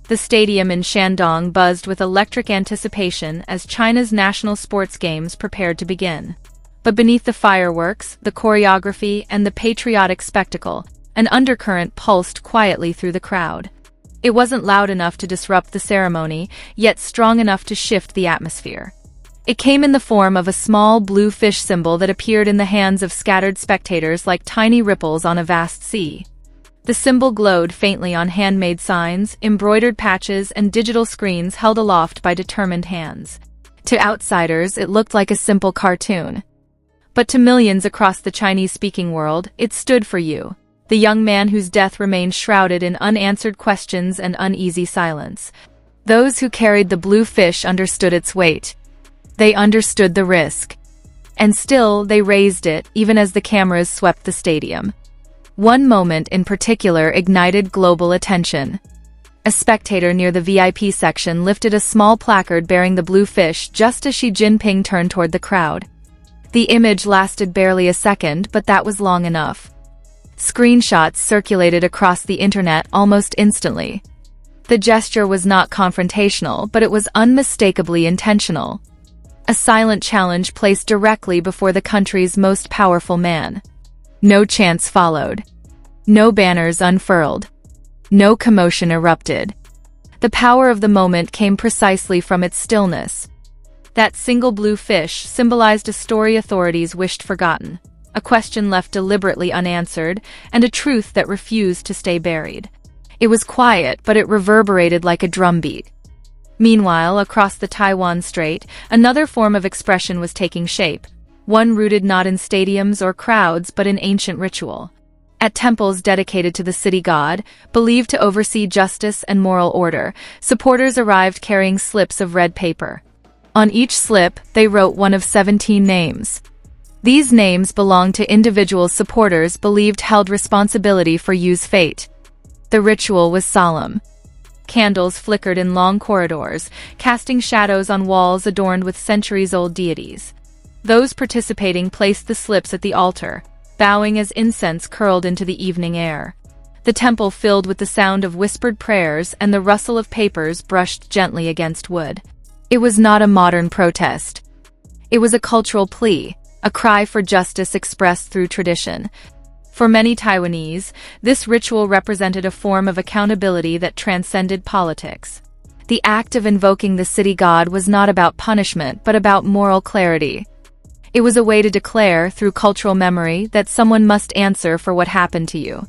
The stadium in Shandong buzzed with electric anticipation as China's national sports games prepared to begin. But beneath the fireworks, the choreography, and the patriotic spectacle, an undercurrent pulsed quietly through the crowd. It wasn't loud enough to disrupt the ceremony, yet strong enough to shift the atmosphere. It came in the form of a small blue fish symbol that appeared in the hands of scattered spectators like tiny ripples on a vast sea. The symbol glowed faintly on handmade signs, embroidered patches, and digital screens held aloft by determined hands. To outsiders, it looked like a simple cartoon. But to millions across the Chinese-speaking world, it stood for you, the young man whose death remained shrouded in unanswered questions and uneasy silence. Those who carried the blue fish understood its weight. They understood the risk. And still, they raised it, even as the cameras swept the stadium. One moment in particular ignited global attention. A spectator near the VIP section lifted a small placard bearing the blue fish just as Xi Jinping turned toward the crowd. The image lasted barely a second, but that was long enough. Screenshots circulated across the internet almost instantly. The gesture was not confrontational, but it was unmistakably intentional. A silent challenge placed directly before the country's most powerful man. No chants followed. No banners unfurled. No commotion erupted. The power of the moment came precisely from its stillness. That single blue fish symbolized a story authorities wished forgotten, a question left deliberately unanswered, and a truth that refused to stay buried. It was quiet, but it reverberated like a drumbeat. Meanwhile, across the Taiwan Strait, another form of expression was taking shape, one rooted not in stadiums or crowds but in ancient ritual. At temples dedicated to the city god, believed to oversee justice and moral order, supporters arrived carrying slips of red paper. On each slip, they wrote one of 17 names. These names belonged to individual supporters believed held responsibility for Yu's fate. The ritual was solemn. Candles flickered in long corridors, casting shadows on walls adorned with centuries-old deities. Those participating placed the slips at the altar, bowing as incense curled into the evening air. The temple filled with the sound of whispered prayers and the rustle of papers brushed gently against wood. It was not a modern protest. It was a cultural plea, a cry for justice expressed through tradition. For many Taiwanese, this ritual represented a form of accountability that transcended politics. The act of invoking the city god was not about punishment but about moral clarity. It was a way to declare, through cultural memory, that someone must answer for what happened to you.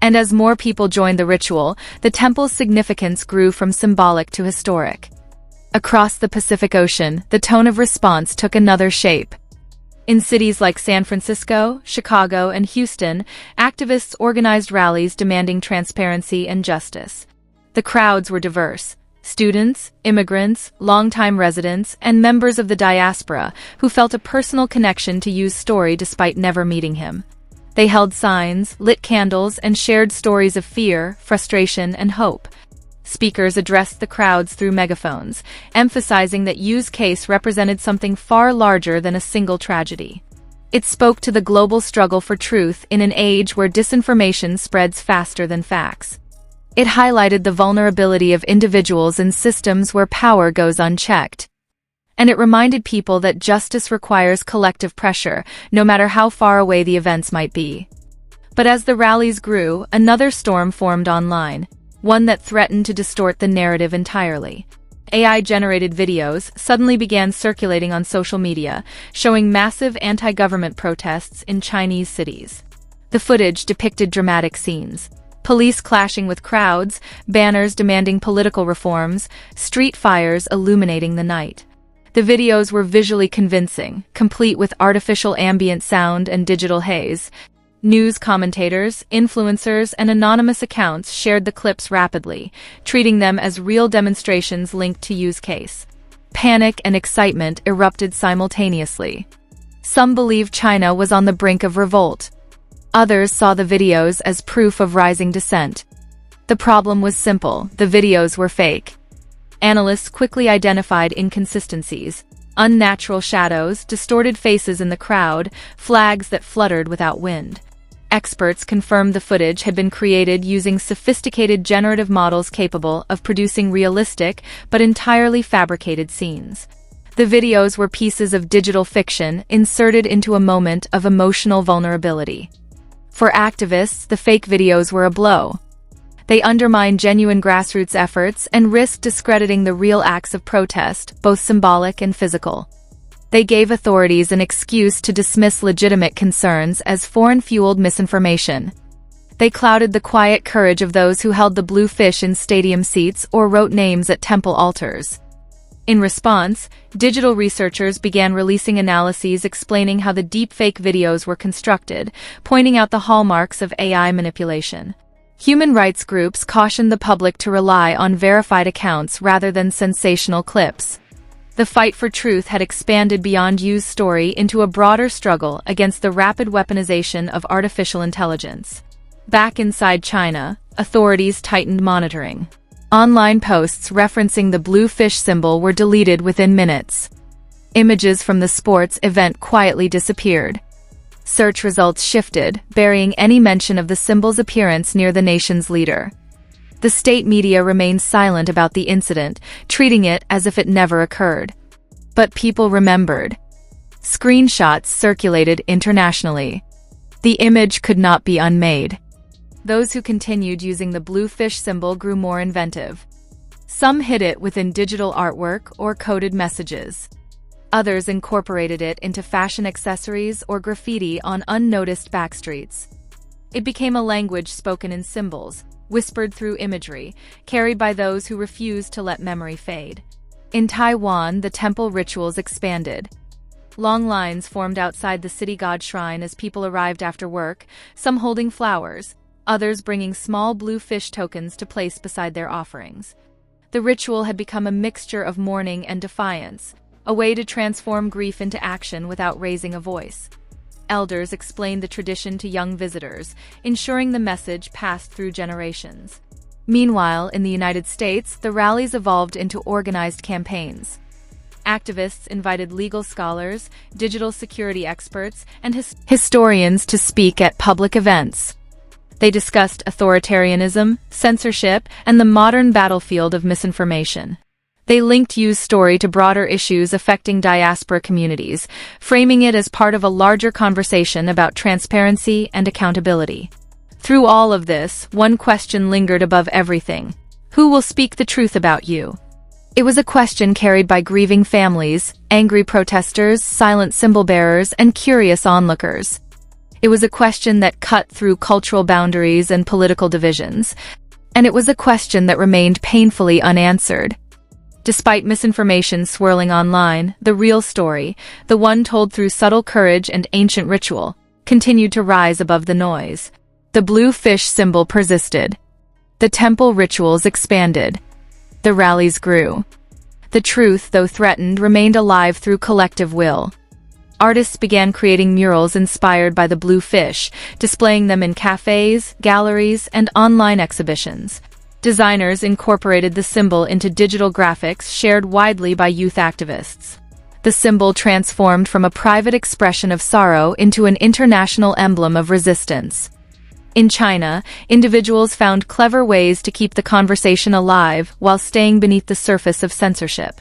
And as more people joined the ritual, the temple's significance grew from symbolic to historic. Across the Pacific Ocean, the tone of response took another shape. In cities like San Francisco, Chicago, and Houston, activists organized rallies demanding transparency and justice. The crowds were diverse. Students, immigrants, longtime residents, and members of the diaspora who felt a personal connection to Yu's story despite never meeting him. They held signs, lit candles, and shared stories of fear, frustration, and hope. Speakers addressed the crowds through megaphones, emphasizing that Yu's case represented something far larger than a single tragedy. It spoke to the global struggle for truth in an age where disinformation spreads faster than facts. It highlighted the vulnerability of individuals in systems where power goes unchecked. And it reminded people that justice requires collective pressure, no matter how far away the events might be. But as the rallies grew, another storm formed online, one that threatened to distort the narrative entirely. AI-generated videos suddenly began circulating on social media, showing massive anti-government protests in Chinese cities. The footage depicted dramatic scenes. Police clashing with crowds, banners demanding political reforms, street fires illuminating the night. The videos were visually convincing, complete with artificial ambient sound and digital haze. News commentators, influencers, and anonymous accounts shared the clips rapidly, treating them as real demonstrations linked to Yu's case. Panic and excitement erupted simultaneously. Some believed China was on the brink of revolt. Others saw the videos as proof of rising dissent. The problem was simple: the videos were fake. Analysts quickly identified inconsistencies: unnatural shadows, distorted faces in the crowd, flags that fluttered without wind. Experts confirmed the footage had been created using sophisticated generative models capable of producing realistic but entirely fabricated scenes. The videos were pieces of digital fiction inserted into a moment of emotional vulnerability. For activists, the fake videos were a blow. They undermined genuine grassroots efforts and risked discrediting the real acts of protest, both symbolic and physical. They gave authorities an excuse to dismiss legitimate concerns as foreign-fueled misinformation. They clouded the quiet courage of those who held the blue fish in stadium seats or wrote names at temple altars. In response, digital researchers began releasing analyses explaining how the deepfake videos were constructed, pointing out the hallmarks of AI manipulation. Human rights groups cautioned the public to rely on verified accounts rather than sensational clips. The fight for truth had expanded beyond Yu's story into a broader struggle against the rapid weaponization of artificial intelligence. Back inside China, authorities tightened monitoring. Online posts referencing the blue fish symbol were deleted within minutes. Images from the sports event quietly disappeared. Search results shifted, burying any mention of the symbol's appearance near the nation's leader. The state media remained silent about the incident, treating it as if it never occurred. But people remembered. Screenshots circulated internationally. The image could not be unmade. Those who continued using the blue fish symbol grew more inventive. Some hid it within digital artwork or coded messages. Others incorporated it into fashion accessories or graffiti on unnoticed backstreets. It became a language spoken in symbols, whispered through imagery, carried by those who refused to let memory fade. In Taiwan, the temple rituals expanded. Long lines formed outside the city god shrine as people arrived after work, some holding flowers, others bringing small blue fish tokens to place beside their offerings. The ritual had become a mixture of mourning and defiance, a way to transform grief into action without raising a voice. Elders explained the tradition to young visitors, ensuring the message passed through generations. Meanwhile, in the United States, the rallies evolved into organized campaigns. Activists invited legal scholars, digital security experts, and historians to speak at public events. They discussed authoritarianism, censorship, and the modern battlefield of misinformation. They linked Yu's story to broader issues affecting diaspora communities, framing it as part of a larger conversation about transparency and accountability. Through all of this, one question lingered above everything. Who will speak the truth about you? It was a question carried by grieving families, angry protesters, silent symbol bearers, and curious onlookers. It was a question that cut through cultural boundaries and political divisions, and it was a question that remained painfully unanswered. Despite misinformation swirling online, the real story, the one told through subtle courage and ancient ritual, continued to rise above the noise. The blue fish symbol persisted. The temple rituals expanded. The rallies grew. The truth, though threatened, remained alive through collective will. Artists began creating murals inspired by the blue fish, displaying them in cafes, galleries, and online exhibitions. Designers incorporated the symbol into digital graphics shared widely by youth activists. The symbol transformed from a private expression of sorrow into an international emblem of resistance. In China, individuals found clever ways to keep the conversation alive while staying beneath the surface of censorship.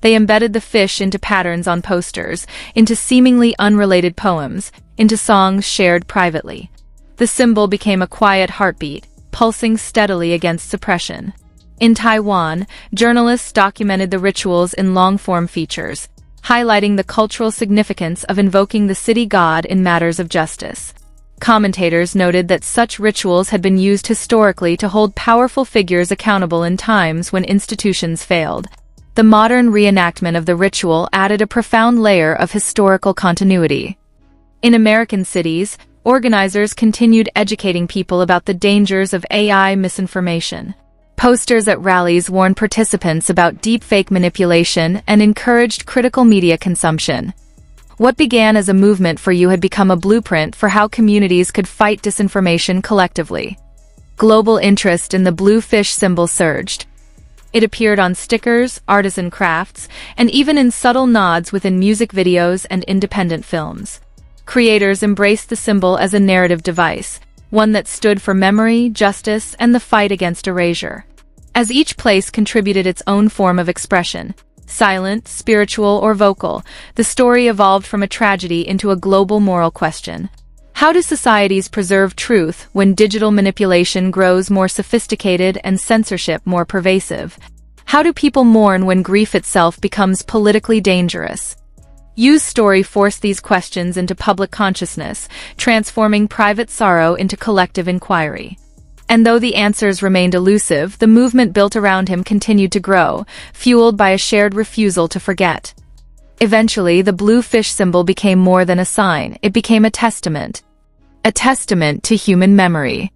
They embedded the fish into patterns on posters, into seemingly unrelated poems, into songs shared privately. The symbol became a quiet heartbeat, pulsing steadily against suppression. In Taiwan, journalists documented the rituals in long-form features, highlighting the cultural significance of invoking the city god in matters of justice. Commentators noted that such rituals had been used historically to hold powerful figures accountable in times when institutions failed. The modern reenactment of the ritual added a profound layer of historical continuity. In American cities, organizers continued educating people about the dangers of AI misinformation. Posters at rallies warned participants about deepfake manipulation and encouraged critical media consumption. What began as a movement for you had become a blueprint for how communities could fight disinformation collectively. Global interest in the blue fish symbol surged. It appeared on stickers, artisan crafts, and even in subtle nods within music videos and independent films. Creators embraced the symbol as a narrative device, one that stood for memory, justice, and the fight against erasure. As each place contributed its own form of expression, silent, spiritual, or vocal, the story evolved from a tragedy into a global moral question. How do societies preserve truth when digital manipulation grows more sophisticated and censorship more pervasive? How do people mourn when grief itself becomes politically dangerous? Yu's story forced these questions into public consciousness, transforming private sorrow into collective inquiry. And though the answers remained elusive, the movement built around him continued to grow, fueled by a shared refusal to forget. Eventually, the blue fish symbol became more than a sign, it became a testament. A testament to human memory.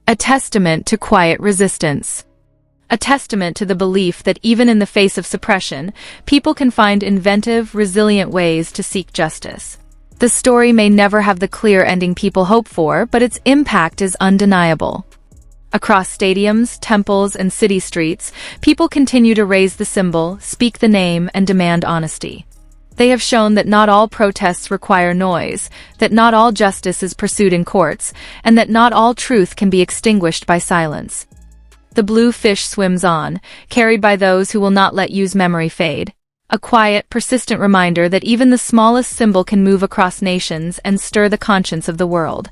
A testament to quiet resistance. A testament to the belief that even in the face of suppression, people can find inventive, resilient ways to seek justice. The story may never have the clear ending people hope for, but its impact is undeniable. Across stadiums, temples, and city streets, people continue to raise the symbol, speak the name, and demand honesty. They have shown that not all protests require noise, that not all justice is pursued in courts, and that not all truth can be extinguished by silence. The blue fish swims on, carried by those who will not let Yu's memory fade. A quiet, persistent reminder that even the smallest symbol can move across nations and stir the conscience of the world.